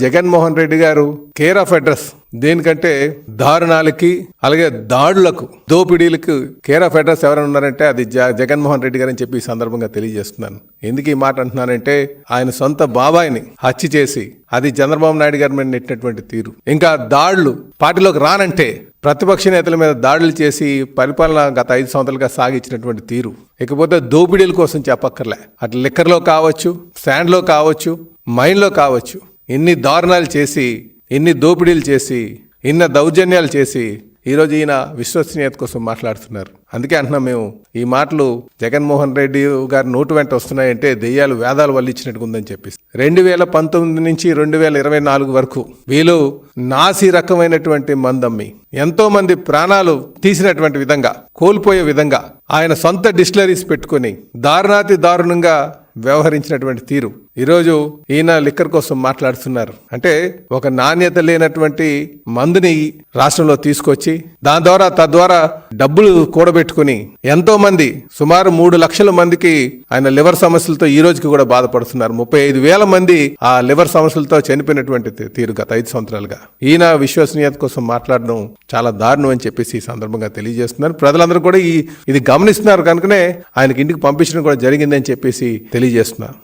జగన్మోహన్ రెడ్డి గారు care of address దేనికంటే దారుణాలకి అలాగే దాడులకు దోపిడీలకు కేర్ ఆఫ్ అడ్రస్ ఎవరైనా ఉన్నారంటే అది జగన్మోహన్ రెడ్డి గారు అని చెప్పి ఈ సందర్భంగా తెలియజేస్తున్నాను. ఎందుకు ఈ మాట అంటున్నానంటే ఆయన సొంత బాబాయిని హత్య చేసి అది చంద్రబాబు నాయుడు గారి మీద నెట్టినటువంటి తీరు, ఇంకా దాడులు పార్టీలోకి రానంటే ప్రతిపక్ష నేతల మీద దాడులు చేసి పరిపాలన గత 5 సంవత్సరాలుగా సాగించినటువంటి తీరు, ఇకపోతే దోపిడీల కోసం చెప్పక్కర్లే, అటు లిక్కర్లో కావచ్చు, శాండ్లో కావచ్చు, మైన్లో కావచ్చు, ఎన్ని దారుణాలు చేసి ఎన్ని దోపిడీలు చేసి ఎన్ని దౌర్జన్యాలు చేసి ఈరోజు ఈయన విశ్వసనీయత కోసం మాట్లాడుతున్నారు. అందుకే అంటున్నాం మేము ఈ మాటలు జగన్మోహన్ రెడ్డి గారి నోటు వెంట వస్తున్నాయంటే దెయ్యాలు వేదాలు వల్లించినట్టుగా ఉందని చెప్పి 2019 నుంచి 2024 వరకు వీళ్ళు నాసి రకమైనటువంటి మందమ్మి ఎంతో మంది ప్రాణాలు తీసినటువంటి విధంగా కోల్పోయే విధంగా ఆయన సొంత డిస్టిలరీస్ పెట్టుకుని దారుణాతి దారుణంగా వ్యవహరించినటువంటి తీరు ఈరోజు ఈయన లిక్కర్ కోసం మాట్లాడుతున్నారు. అంటే ఒక నాణ్యత లేనటువంటి మందుని రాష్ట్రంలో తీసుకొచ్చి తద్వారా డబ్బులు కూడబెట్టుకుని ఎంతో మంది సుమారు 3 లక్షల మందికి ఆయన లివర్ సమస్యలతో ఈ రోజుకి కూడా బాధపడుతున్నారు. 35,000 మంది ఆ లివర్ సమస్యలతో చనిపోయినటువంటి తీరు గత 5 సంవత్సరాలుగా. ఈయన విశ్వసనీయత కోసం మాట్లాడడం చాలా దారుణం అని చెప్పేసి ఈ సందర్భంగా తెలియజేస్తున్నారు. ప్రజలందరూ కూడా ఇది గమనిస్తున్నారు కనుకనే ఆయనకి ఇంటికి పంపించడం కూడా జరిగిందని చెప్పేసి తెలియజేస్తున్నారు.